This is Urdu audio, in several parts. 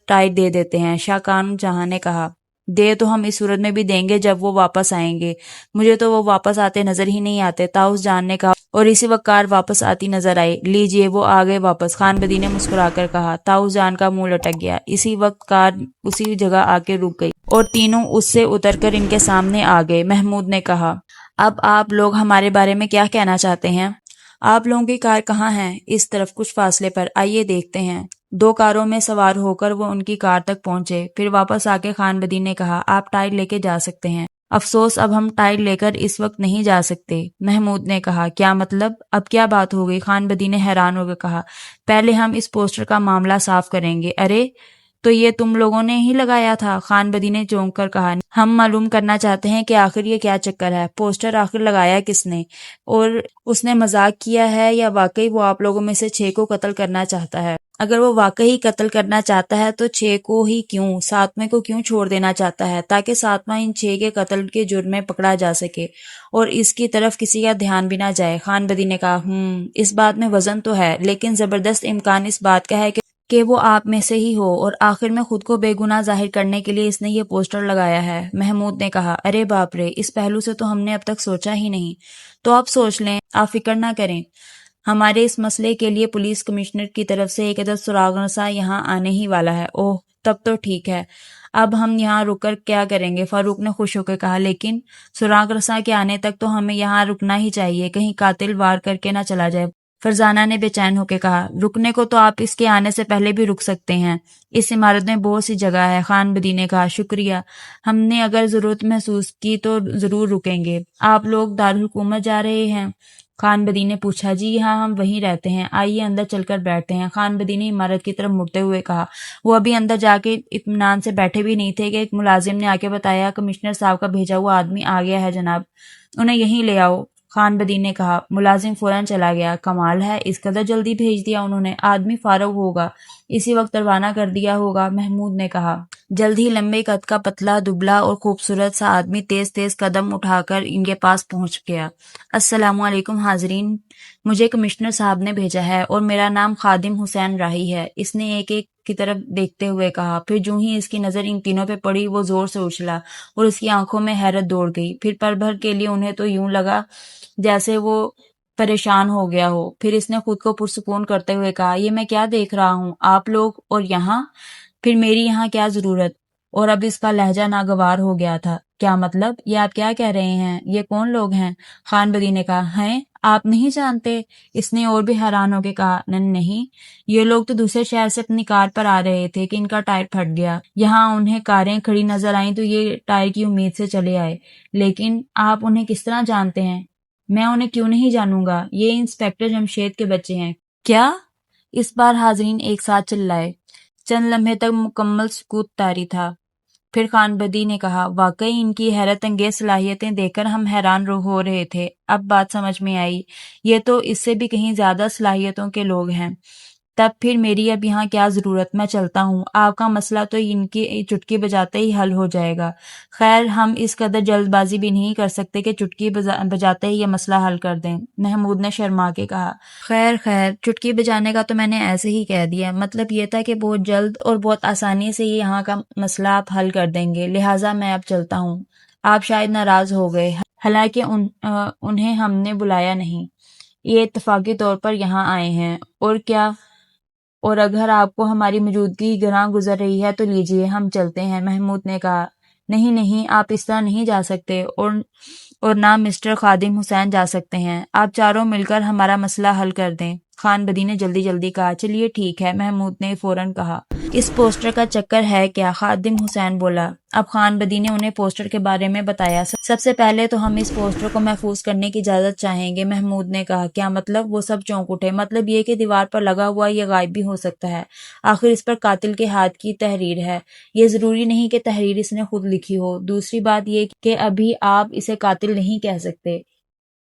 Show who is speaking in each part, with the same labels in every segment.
Speaker 1: ٹائٹ دے دیتے ہیں۔ شاہ کان جہاں نے کہا، دے تو ہم اس صورت میں بھی دیں گے جب وہ واپس آئیں گے، مجھے تو وہ واپس آتے نظر ہی نہیں آتے، طاؤس جان نے کہا، اور اسی وقت کار واپس آتی نظر آئی۔ لیجئے وہ آ گئے واپس، خان بدی نے مسکرا کر کہا۔ طاؤس جان کا منہ لٹک گیا۔ اسی وقت کار اسی جگہ آ کے رک گئی اور تینوں اس سے اتر کر ان کے سامنے آ گئے۔ محمود نے کہا، اب آپ لوگ ہمارے بارے میں کیا کہنا چاہتے ہیں؟ آپ لوگوں کی کار کہاں ہے؟ اس طرف کچھ فاصلے پر، آئیے دیکھتے ہیں۔ دو کاروں میں سوار ہو کر وہ ان کی کار تک پہنچے، پھر واپس آ کے خان بدی نے کہا، آپ ٹائر لے کے جا سکتے ہیں۔ افسوس اب ہم ٹائر لے کر اس وقت نہیں جا سکتے۔ محمود نے کہا، کیا مطلب؟ اب کیا بات ہو گئی؟ خان بدی نے حیران ہو کر کہا، پہلے ہم اس پوسٹر کا معاملہ صاف کریں گے۔ ارے تو یہ تم لوگوں نے ہی لگایا تھا؟ خان بدی نے چونک کر کہا، ہم معلوم کرنا چاہتے ہیں کہ آخر یہ کیا چکر ہے، پوسٹر آخر لگایا کس نے، اور اس نے مذاق کیا ہے یا واقعی وہ آپ لوگوں میں سے 6 کو قتل کرنا چاہتا ہے؟ اگر وہ واقعی قتل کرنا چاہتا ہے تو 6 کو ہی کیوں، 7ویں کو کیوں چھوڑ دینا چاہتا ہے تاکہ 7واں ان 6 کے قتل کے جرم میں پکڑا جا سکے اور اس کی طرف کسی کا دھیان بھی نہ جائے؟ خان بدی نے کہا، اس بات میں وزن تو ہے، لیکن زبردست امکان اس بات کا ہے کہ وہ آپ میں سے ہی ہو اور آخر میں خود کو بے گناہ ظاہر کرنے کے لیے اس نے یہ پوسٹر لگایا ہے۔ محمود نے کہا، ارے باپ رے، اس پہلو سے تو ہم نے اب تک سوچا ہی نہیں۔ تو آپ سوچ لیں، آپ فکر نہ کریں، ہمارے اس مسئلے کے لیے پولیس کمشنر کی طرف سے ایک عدد سراغ رساں یہاں آنے ہی والا ہے۔ اوہ، تب تو ٹھیک ہے، اب ہم یہاں رک کر کیا کریں گے؟ فاروق نے خوش ہو کے کہا، لیکن سراغ رساں کے آنے تک تو ہمیں یہاں رکنا ہی چاہیے، کہیں قاتل وار کر کے نہ چلا جائے۔ فرزانہ نے بے چین ہو کے کہا، رکنے کو تو آپ اس کے آنے سے پہلے بھی رک سکتے ہیں، اس عمارت میں بہت سی جگہ ہے۔ خان بدی نے کہا، شکریہ، ہم نے اگر ضرورت محسوس کی تو ضرور رکیں گے۔ آپ لوگ دارالحکومت جا رہے ہیں؟ خان بدی نے پوچھا، جی ہاں، ہم وہیں رہتے ہیں، آئیے اندر چل کر بیٹھتے ہیں۔ خان بدی نے عمارت کی طرف مڑتے ہوئے کہا۔ وہ ابھی اندر جا کے اطمینان سے بیٹھے بھی نہیں تھے کہ ایک ملازم نے آ کے بتایا، کمشنر صاحب کا بھیجا ہوا آدمی آ گیا ہے جناب، انہیں یہیں لے آؤ۔ خان بدی نے کہا۔ ملازم فوراً چلا گیا۔ کمال ہے، اس قدر جلدی بھیج دیا انہوں نے، آدمی فارغ ہوگا، اسی وقت روانہ کر دیا ہوگا۔ محمود نے کہا۔ جلد ہی لمبے قد کا پتلا دبلا اور خوبصورت سا آدمی تیز تیز قدم اٹھا کر ان کے پاس پہنچ گیا۔ السلام علیکم حاضرین، مجھے کمشنر صاحب نے بھیجا ہے اور میرا نام خادم حسین راہی ہے، اس نے ایک ایک کی طرف دیکھتے ہوئے کہا۔ پھر جو ہی اس کی نظر ان تینوں پہ پڑی وہ زور سے اچھلا اور اس کی آنکھوں میں حیرت دوڑ گئی۔ پھر پل بھر کے لیے انہیں تو یوں لگا جیسے وہ پریشان ہو گیا ہو۔ پھر اس نے خود کو پرسکون کرتے ہوئے کہا، یہ میں کیا دیکھ رہا ہوں، آپ لوگ اور یہاں، پھر میری یہاں کیا ضرورت؟ اور اب اس کا لہجہ ناگوار ہو گیا تھا۔ کیا مطلب؟ یہ آپ کیا کہہ رہے ہیں؟ یہ کون لوگ ہیں؟ خان بدی نے کہا، ہیں آپ نہیں جانتے؟ اس نے اور بھی حیران ہو کے کہا، نہیں، یہ لوگ تو دوسرے شہر سے اپنی کار پر آ رہے تھے کہ ان کا ٹائر پھٹ گیا، یہاں انہیں کاریں کھڑی نظر آئیں تو یہ ٹائر کی امید سے چلے آئے۔ لیکن آپ انہیں کس طرح جانتے ہیں؟ میں انہیں کیوں نہیں جانوں گا، یہ انسپیکٹر جمشید کے بچے ہیں۔ کیا؟ اس بار حاضرین ایک ساتھ چلائے۔ چند لمحے تک مکمل سکوت طاری تھا۔ پھر خان بدی نے کہا، واقعی ان کی حیرت انگیز صلاحیتیں دیکھ کر ہم حیران ہو رہے تھے، اب بات سمجھ میں آئی، یہ تو اس سے بھی کہیں زیادہ صلاحیتوں کے لوگ ہیں۔ تب پھر میری اب یہاں کیا ضرورت؟ میں چلتا ہوں، آپ کا مسئلہ تو ان کی چٹکی بجاتے ہی حل ہو جائے گا۔ خیر، ہم اس قدر جلد بازی بھی نہیں کر سکتے کہ چٹکی بجاتے ہی یہ مسئلہ حل کر دیں، محمود نے شرما کے کہا۔ خیر، چٹکی بجانے کا تو میں نے ایسے ہی کہہ دیا، مطلب یہ تھا کہ بہت جلد اور بہت آسانی سے یہ یہاں کا مسئلہ آپ حل کر دیں گے، لہٰذا میں اب چلتا ہوں۔ آپ شاید ناراض ہو گئے، حالانکہ انہیں ہم نے بلایا نہیں، یہ اتفاقی طور پر یہاں آئے ہیں، اور کیا، اور اگر آپ کو ہماری موجودگی گراں گزر رہی ہے تو لیجئے، ہم چلتے ہیں۔ محمود نے کہا، نہیں، آپ اس طرح نہیں جا سکتے، اور نہ مسٹر خادم حسین جا سکتے ہیں، آپ چاروں مل کر ہمارا مسئلہ حل کر دیں۔ خان بدی نے جلدی کہا، چلیے ٹھیک ہے، محمود نے فوراً کہا۔ اس پوسٹر کا چکر ہے کیا؟ خادم حسین بولا۔ اب خان بدی نے انہیں پوسٹر کے بارے میں بتایا۔ سب سے پہلے تو ہم اس پوسٹر کو محفوظ کرنے کی اجازت چاہیں گے، محمود نے کہا۔ کیا مطلب؟ وہ سب چونک اٹھے۔ مطلب یہ کہ دیوار پر لگا ہوا یہ غائب بھی ہو سکتا ہے، آخر اس پر قاتل کے ہاتھ کی تحریر ہے، یہ ضروری نہیں کہ تحریر اس نے خود لکھی ہو۔ دوسری بات یہ کہ ابھی آپ اسے قاتل نہیں کہہ سکتے۔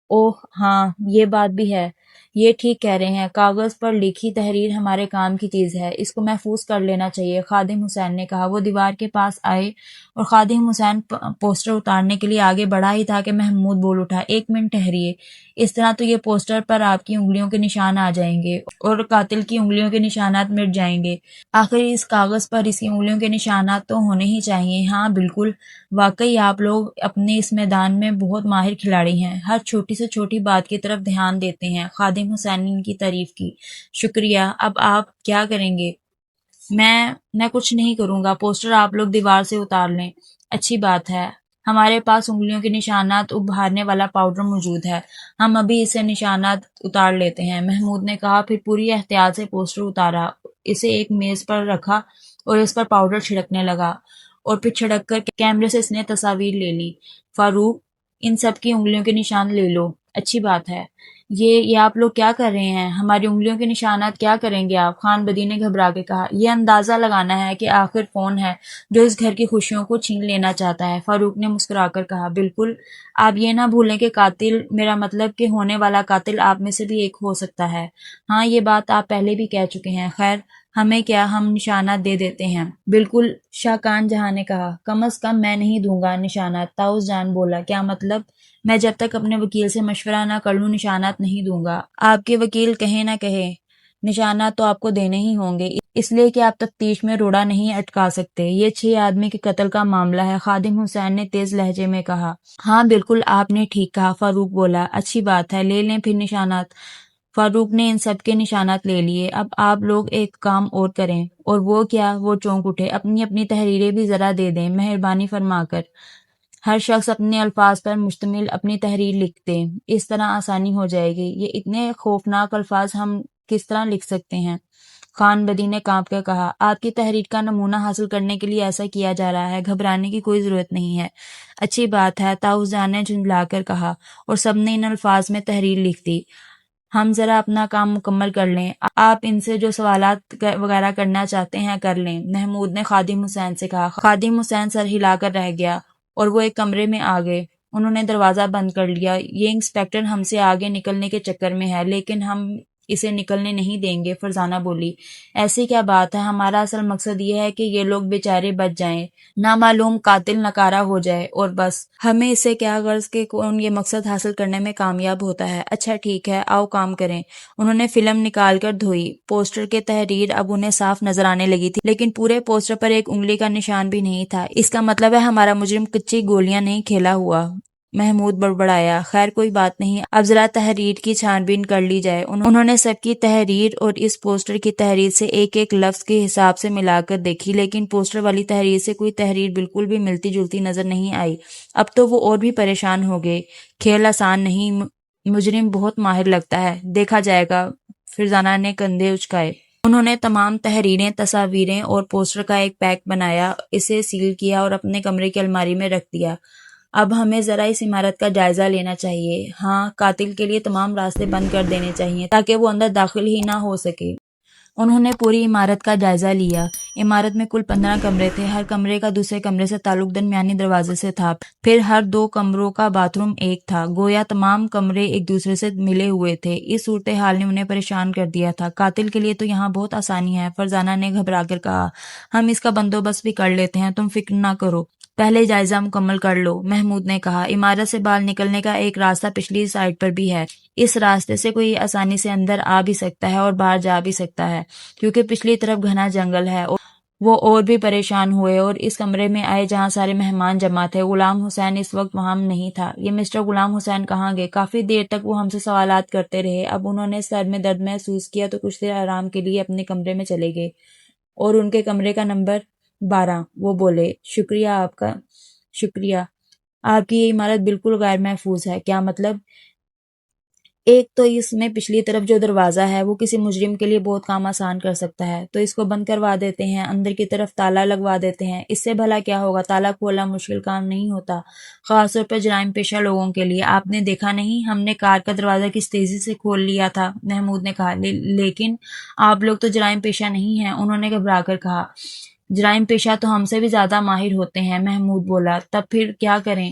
Speaker 1: اوہ ہاں، یہ بات بھی ہے، یہ ٹھیک کہہ رہے ہیں، کاغذ پر لکھی تحریر ہمارے کام کی چیز ہے، اس کو محفوظ کر لینا چاہیے، خادم حسین نے کہا۔ وہ دیوار کے پاس آئے اور خادم حسین پوسٹر اتارنے کے لیے آگے بڑھا ہی تھا کہ محمود بول اٹھا، ایک منٹ ٹھہریے، اس طرح تو یہ پوسٹر پر آپ کی انگلیوں کے نشان آ جائیں گے اور قاتل کی انگلیوں کے نشانات مٹ جائیں گے۔ آخر اس کاغذ پر اس کی انگلیوں کے نشانات تو ہونے ہی چاہیے۔ ہاں بالکل، واقعی آپ لوگ اپنے اس میدان میں بہت ماہر کھلاڑی ہیں، ہر چھوٹی سے چھوٹی بات کی طرف دھیان دیتے ہیں۔ خادم حسین نے ان کی تعریف کی۔ شکریہ، اب آپ کیا کریں گے؟ میں کچھ نہیں کروں گا، پوسٹر آپ لوگ دیوار سے اتار لیں۔ اچھی بات ہے، ہمارے پاس انگلیوں کے نشانات ابھارنے والا پاؤڈر موجود ہے، ہم ابھی اسے نشانات اتار لیتے ہیں، محمود نے کہا۔ پھر پوری احتیاط سے پوسٹر اتارا، اسے ایک میز پر رکھا اور اس پر پاؤڈر چھڑکنے لگا، اور پھر چھڑک کر کیمرے سے اس نے تصاویر لے لی۔ فاروق، ان سب کی انگلیوں کے نشان لے لو۔ اچھی بات ہے۔ یہ آپ لوگ کیا کر رہے ہیں؟ ہماری انگلیوں کے نشانات کیا کریں گے آپ؟ خان بدی نے گھبرا کے کہا۔ یہ اندازہ لگانا ہے کہ آخر کون ہے جو اس گھر کی خوشیوں کو چھین لینا چاہتا ہے، فاروق نے مسکرا کر کہا۔ بالکل، آپ یہ نہ بھولیں کہ قاتل، میرا مطلب کہ ہونے والا قاتل آپ میں سے بھی ایک ہو سکتا ہے۔ ہاں، یہ بات آپ پہلے بھی کہہ چکے ہیں، خیر ہمیں کیا، ہم نشانات دے دیتے ہیں۔ بالکل، شاکان جہاں نے کہا۔ کم از کم میں نہیں دوں گا نشانات، طاؤس جان بولا۔ کیا مطلب؟ میں جب تک اپنے وکیل سے مشورہ نہ کر لوں نشانات نہیں دوں گا۔ آپ کے وکیل کہیں نہ کہیں، نشانات تو آپ کو دینے ہی ہوں گے، اس لیے کہ آپ تفتیش میں روڑا نہیں اٹکا سکتے۔ یہ 6 آدمی کے قتل کا معاملہ ہے، خادم حسین نے تیز لہجے میں کہا۔ ہاں بالکل، آپ نے ٹھیک کہا، فاروق بولا۔ اچھی بات ہے، لے لیں پھر نشانات۔ فاروق نے ان سب کے نشانات لے لیے۔ اب آپ لوگ ایک کام اور کریں۔ اور وہ کیا؟ وہ چونک اٹھے۔ اپنی اپنی تحریریں بھی ذرا دے دیں، مہربانی فرما کر۔ ہر شخص اپنے الفاظ پر مشتمل اپنی تحریر لکھ دے، اس طرح آسانی ہو جائے گی۔ یہ اتنے خوفناک الفاظ ہم کس طرح لکھ سکتے ہیں؟ خان بدی نے کانپ کر کہا۔ آپ کی تحریر کا نمونہ حاصل کرنے کے لیے ایسا کیا جا رہا ہے، گھبرانے کی کوئی ضرورت نہیں ہے۔ اچھی بات ہے، طاؤس جان نے جھنجھلا کر کہا، اور سب نے ان الفاظ میں تحریر لکھ دی۔ ہم ذرا اپنا کام مکمل کر لیں، آپ ان سے جو سوالات وغیرہ کرنا چاہتے ہیں کر لیں، محمود نے خادم حسین سے کہا۔ خادم حسین سر ہلا کر رہ گیا اور وہ ایک کمرے میں آ گئے۔ انہوں نے دروازہ بند کر لیا۔ یہ انسپکٹر ہم سے آگے نکلنے کے چکر میں ہے، لیکن ہم اسے نکلنے نہیں دیں گے، فرزانہ بولی۔ ایسی کیا بات ہے؟ ہمارا اصل مقصد یہ ہے کہ یہ لوگ بیچارے بچ جائیں، نامعلوم قاتل ناکارہ ہو جائے، اور بس۔ ہمیں اس سے کیا غرض کہ کون یہ مقصد حاصل کرنے میں کامیاب ہوتا ہے۔ اچھا ٹھیک ہے، آؤ کام کریں۔ انہوں نے فلم نکال کر دھوئی۔ پوسٹر کے تحریر اب انہیں صاف نظر آنے لگی تھی، لیکن پورے پوسٹر پر ایک انگلی کا نشان بھی نہیں تھا۔ اس کا مطلب ہے ہمارا مجرم کچی گولیاں نہیں کھیلا ہوا، محمود بڑبڑایا۔ خیر کوئی بات نہیں، اب ذرا تحریر کی چھان بین کر لی جائے۔ انہوں نے سب کی تحریر اور اس پوسٹر کی تحریر سے ایک ایک لفظ کے حساب سے ملا کر دیکھی، لیکن پوسٹر والی تحریر سے کوئی تحریر بالکل بھی ملتی جلتی نظر نہیں آئی۔ اب تو وہ اور بھی پریشان ہو گئے۔ کھیل آسان نہیں، مجرم بہت ماہر لگتا ہے، دیکھا جائے گا، فرزانہ نے کندھے اچکائے۔ انہوں نے تمام تحریریں، تصاویریں اور پوسٹر کا ایک پیک بنایا، اسے سیل کیا اور اپنے کمرے کی الماری میں رکھ دیا۔ اب ہمیں ذرا اس عمارت کا جائزہ لینا چاہیے۔ ہاں، قاتل کے لیے تمام راستے بند کر دینے چاہیے تاکہ وہ اندر داخل ہی نہ ہو سکے۔ انہوں نے پوری عمارت کا جائزہ لیا۔ عمارت میں کل 15 کمرے تھے، ہر کمرے کا دوسرے کمرے سے تعلق درمیانی دروازے سے تھا، پھر ہر 2 کمروں کا باتھ روم ایک تھا، گویا تمام کمرے ایک دوسرے سے ملے ہوئے تھے۔ اس صورتحال نے انہیں پریشان کر دیا تھا۔ قاتل کے لیے تو یہاں بہت آسانی ہے، فرزانہ نے گھبرا کر کہا۔ ہم اس کا بندوبست بھی کر لیتے ہیں، تم فکر نہ کرو، پہلے جائزہ مکمل کر لو، محمود نے کہا۔ عمارت سے باہر نکلنے کا ایک راستہ پچھلی سائڈ پر بھی ہے، اس راستے سے کوئی آسانی سے اندر آ بھی سکتا ہے اور باہر جا بھی سکتا ہے، کیونکہ پچھلی طرف گھنا جنگل ہے۔ وہ اور بھی پریشان ہوئے اور اس کمرے میں آئے جہاں سارے مہمان جمع تھے۔ غلام حسین اس وقت وہاں نہیں تھا۔ یہ مسٹر غلام حسین کہاں گئے؟ کافی دیر تک وہ ہم سے سوالات کرتے رہے، اب انہوں نے سر میں درد محسوس کیا تو کچھ دیر آرام کے لیے اپنے کمرے میں چلے گئے۔ اور ان کے کمرے کا نمبر 12، وہ بولے۔ شکریہ، آپ کا شکریہ، آپ کی یہ عمارت بالکل غیر محفوظ ہے۔ کیا مطلب؟ ایک تو اس میں پچھلی طرف جو دروازہ ہے وہ کسی مجرم کے لیے بہت کام آسان کر سکتا ہے، تو اس کو بند کروا دیتے ہیں، اندر کی طرف تالا لگوا دیتے ہیں، اس سے بھلا کیا ہوگا؟ تالا کھولنا مشکل کام نہیں ہوتا، خاص طور پر جرائم پیشہ لوگوں کے لیے۔ آپ نے دیکھا نہیں ہم نے کار کا دروازہ کس تیزی سے کھول لیا تھا، محمود نے کہا۔ لیکن آپ لوگ تو جرائم پیشہ نہیں ہیں، انہوں نے گھبرا کر کہا۔ جرائم پیشہ تو ہم سے بھی زیادہ ماہر ہوتے ہیں، محمود بولا۔ تب پھر کیا کریں؟